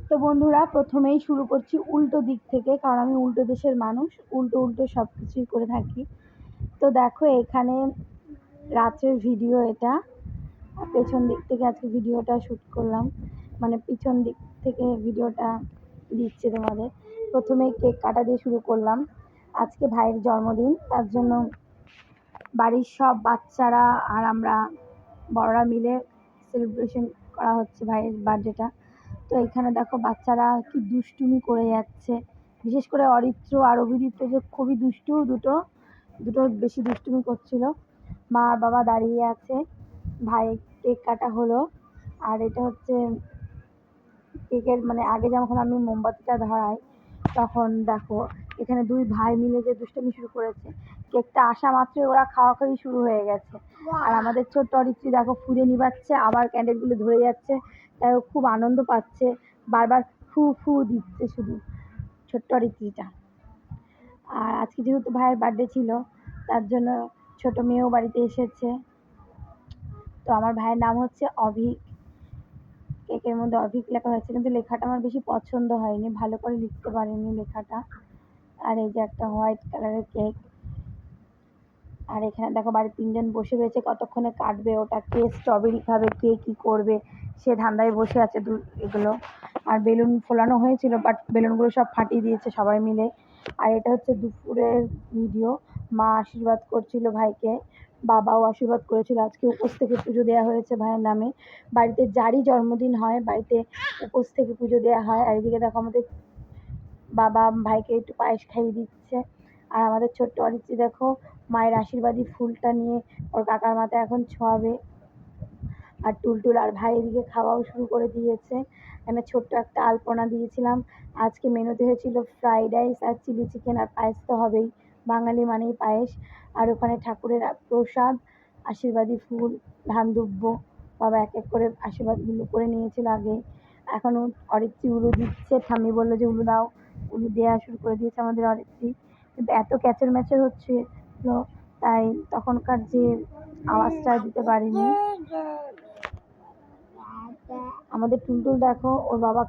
তো বন্ধুরা, প্রথমেই শুরু করছি উল্টো দিক থেকে, কারণ আমি উল্টো দেশের মানুষ, উল্টো উল্টো সব কিছুই করে থাকি। তো দেখো, এখানে রাত্রের ভিডিও এটা। পেছন দিক থেকে আজকে ভিডিওটা শ্যুট করলাম, মানে পিছন দিক থেকে ভিডিওটা দিচ্ছি তোমাদের। প্রথমেই কেক কাটা দিয়ে শুরু করলাম। আজকে ভাইয়ের জন্মদিন, তার জন্য বাড়ির সব বাচ্চারা আর আমরা বড়রা মিলে সেলিব্রেশন করা হচ্ছে ভাইয়ের বার্থডেটা। তো এখানে দেখো বাচ্চারা কি দুষ্টুমি করে যাচ্ছে, বিশেষ করে অরিত্র আর অভিদীপ্ত যে খুবই দুষ্টু, দুটো বেশি দুষ্টুমি করছিল। মা আর বাবা দাঁড়িয়ে আছে, ভাই কেক কাটা হলো। আর এটা হচ্ছে কেকের, মানে আগে যখন আমি মোমবাতিটা ধরাই তখন দেখো এখানে দুই ভাই মিলে যে দুষ্টুমি শুরু করেছে। কেকটা আসা মাত্রই ওরা খাওয়াখাওয়ি শুরু হয়ে গেছে। আর আমাদের ছোট্ট অরিত্রী দেখো ফুঁদে নিবাচ্ছে, আবার ক্যান্ডেলগুলো ধরে যাচ্ছে, তাই ও খুব আনন্দ পাচ্ছে, বারবার ফু ফু দিচ্ছে শুধু ছোট্ট অরিত্রীটা। আর আজকে যেহেতু ভাইয়ের বার্থডে ছিল, তার জন্য ছোট মেয়েও বাড়িতে এসেছে। তো আমার ভাইয়ের নাম হচ্ছে অভিক, কেকের মধ্যে অভিক লেখা হয়েছে, কিন্তু লেখাটা আমার বেশি পছন্দ হয়নি, ভালো করে লিখতে পারিনি লেখাটা। আর এই যে একটা হোয়াইট কালারের কেক। আর এখানে দেখো বাড়ির তিনজন বসে রয়েছে, কতক্ষণে কাটবে ওটা, কে স্ট্রবেরি খাবে, কে কি করবে সে ধান্দায় বসে আছে এগুলো। আর বেলুন ফোলানো হয়েছিল, বাট বেলুনগুলো সব ফাটিয়ে দিয়েছে সবাই মিলে। আর এটা হচ্ছে দুপুরের ভিডিও। মা আশীর্বাদ করছিল ভাইকে, বাবাও আশীর্বাদ করেছিল। আজকে উপোস থেকে পুজো দেওয়া হয়েছে ভাইয়ের নামে। বাড়িতে যারই জন্মদিন হয় বাড়িতে উপোস থেকে পুজো দেওয়া হয়। আর এদিকে দেখো আমাদের বাবা ভাইকে একটু পায়েস খাইয়ে দিচ্ছে। আর আমাদের ছোট্ট অরিত্রী দেখো মায়ের আশীর্বাদী ফুলটা নিয়ে ওর কাকার মাথায় এখন ছোঁয়াবে। আর টুলটুল আর ভাই এদিকে খাওয়াও শুরু করে দিয়েছে। এখানে ছোট্ট একটা আলপনা দিয়েছিলাম। আজকে মেনুতে হয়েছিল ফ্রাইড রাইস আর চিলি চিকেন, আর পায়েস তো হবেই, বাঙালি মানেই পায়েস। আর ওখানে ঠাকুরের প্রসাদ, আশীর্বাদী ফুল, ধান দুব্য, বাবা এক এক করে আশীর্বাদগুলো করে নিয়েছিল আগে। এখন অরিত্রী উলু দিচ্ছে, ঠাম্মি বললো যে উলু দাও, উলু দেওয়া শুরু করে দিয়েছে আমাদের অরিত্রী। কিন্তু এত ক্যাচর ম্যাচর হচ্ছিল, তাই তখনকার যে আওয়াজটা দিতে পারিনি। আমাদের টুলটুল দেখো ওর বাবা